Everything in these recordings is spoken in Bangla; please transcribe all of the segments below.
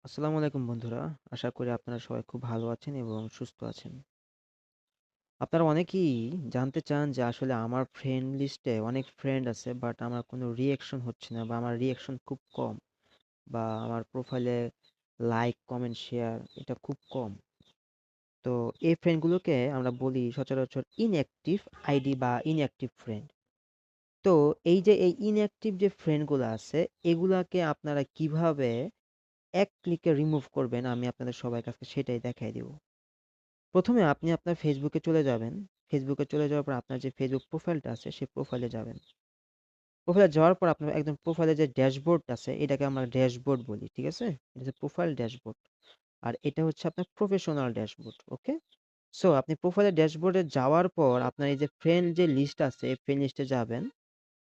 আসসালামু আলাইকুম বন্ধুরা। আশা করি আপনারা সবাই খুব ভালো আছেন এবং সুস্থ আছেন। আপনারা অনেকেই জানতে চান যে আসলে আমার ফ্রেন্ড লিস্টে অনেক ফ্রেন্ড আছে বাট আমার কোনো রিঅ্যাকশন হচ্ছে না বা আমার রিঅ্যাকশন খুব কম বা আমার প্রোফাইলে লাইক, কমেন্ট, শেয়ার এটা খুব কম। তো এই ফ্রেন্ডগুলোকে আমরা বলি সচরাচর ইনঅ্যাক্টিভ আইডি বা ইনঅ্যাক্টিভ ফ্রেন্ড। তো এই ইনঅ্যাক্টিভ যে ফ্রেন্ডগুলো আছে এগুলাকে আপনারা কিভাবে এক ক্লিকে রিমুভ করবেন আমি আপনাদের সবার কাছে সেটাই দেখাই দিব। প্রথমে আপনি আপনার ফেসবুকে চলে যাবেন। ফেসবুকে চলে যাওয়ার পর আপনার যে ফেসবুক প্রোফাইলটা আছে সেই প্রোফাইলে যাবেন। প্রোফাইলে যাওয়ার পর আপনার একদম প্রোফাইলে যে ড্যাশবোর্ড আছে এটাকে আমরা ড্যাশবোর্ড বলি। ঠিক আছে? এটা হচ্ছে প্রোফাইল ড্যাশবোর্ড। আর এটা হচ্ছে আপনার প্রফেশনাল ড্যাশবোর্ড। ওকে? সো আপনি প্রোফাইলের ড্যাশবোর্ডে যাওয়ার পর আপনার এই যে ফ্রেন্ড যে লিস্ট আছে এই ফ্রেন্ড লিস্টে যাবেন।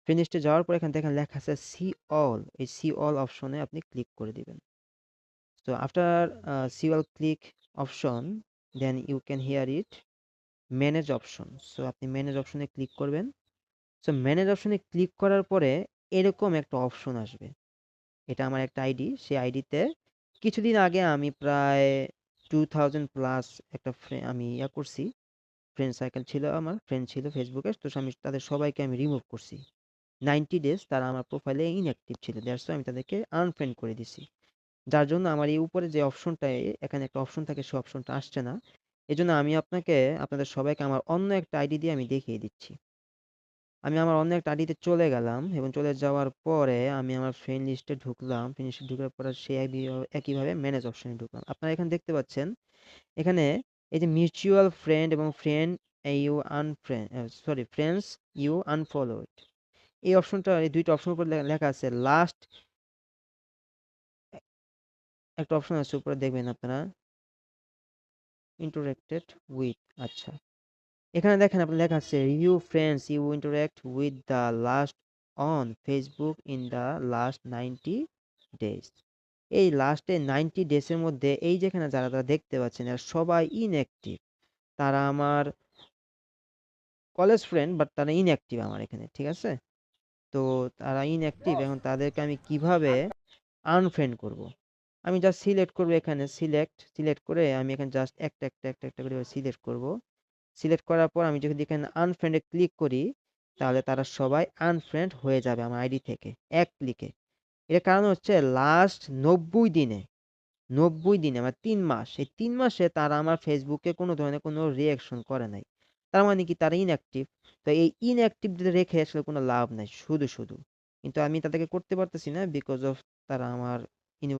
ফ্রেন্ড লিস্টে যাওয়ার পর এখানে দেখেন লেখা আছে সি অল। এই সি অল অপশনে আপনি ক্লিক করে দিবেন। So after see all click option, then you can hear it manage option. So আপনি ম্যানেজ অপশনে ক্লিক করবেন। সো ম্যানেজ অপশনে ক্লিক করার পরে এরকম একটা অপশন আসবে। এটা আমার একটা আইডি। সেই আইডিতে কিছুদিন আগে আমি প্রায় 2000 প্লাস একটা আমি করছি। ফ্রেন্ড সার্কেল ছিল আমার, ফ্রেন্ড ছিল ফেসবুকে। তো আমি তাদের সবাইকে আমি রিমুভ করছি। 90 ডেজ তারা আমার প্রোফাইলে ইনঅ্যাক্টিভ ছিল। দ্যাটস ওয়াই আমি তাদেরকে আনফ্রেন্ড করে দিছি। যার জন্য আমার এই উপরে যে অপশনটা এখানে একটা অপশন থাকে সেই অপশনটা আসছে না। এজন্য আমি আপনাদের সবাইকে আমার অন্য একটা আইডি দিয়ে আমি দেখিয়ে দিচ্ছি। আমি আমার অন্য একটা আইডিতে চলে গেলাম এবং চলে যাওয়ার পরে আমি আমার ফ্রেন্ড লিস্টে ঢুকলাম। ফ্রেন্ড লিস্টে ঢুকার পরে সেই একইভাবে ম্যানেজ অপশনে ঢুকলাম। আপনারা এখানে দেখতে পাচ্ছেন, এখানে এই যে মিউচুয়াল ফ্রেন্ড এবং friend you unfriend sorry friends you unfollowed. এই অপশনটা এই ২ টা অপশনের উপর লেখা আছে লাস্ট একটা অপশন আছে উপরে দেখবেন আপনারা ইন্টারেক্টেড উইথ আচ্ছা। এখানে দেখেন আপনার লেখা আছে review friends you interact with the last on Facebook in the last 90 days. এই লাস্টে 90 ডেজের মধ্যে এই যেখানে যারা দেখতে পাচ্ছেন এরা সবাই ইনঅ্যাক্টিভ। তারা আমার কলেজ ফ্রেন্ড বাট তারা ইনঅ্যাক্টিভ আমার এখানে। ঠিক আছে? তো তারা ইনঅ্যাক্টিভ এখন তাদেরকে আমি কিভাবে আনফ্রেন্ড করব? আমি জাস্ট সিলেক্ট করব এখানে সিলেক্ট করে আমি এখানে জাস্ট একটা করে সিলেক্ট করব। সিলেক্ট করার পর আমি যদি এখানে আনফ্রেন্ড এ ক্লিক করি তাহলে তারা সবাই আনফ্রেন্ড হয়ে যাবে আমার আইডি থেকে এক ক্লিকে। এর কারণ হচ্ছে লাস্ট ৯০ দিনে মানে ৩ মাস। এই ৩ মাসে তারা আমার ফেসবুকে কোনো ধরনের কোনো রিঅ্যাকশন করে নাই। তার মানে কি তারা ইনঅ্যাক্টিভ। তো এই ইনঅ্যাক্টিভ রেখে আসলে কোনো লাভ নাই শুধু। কিন্তু আমি তাদেরকে করতে পারতেছি না বিকজ অফ তারা আমার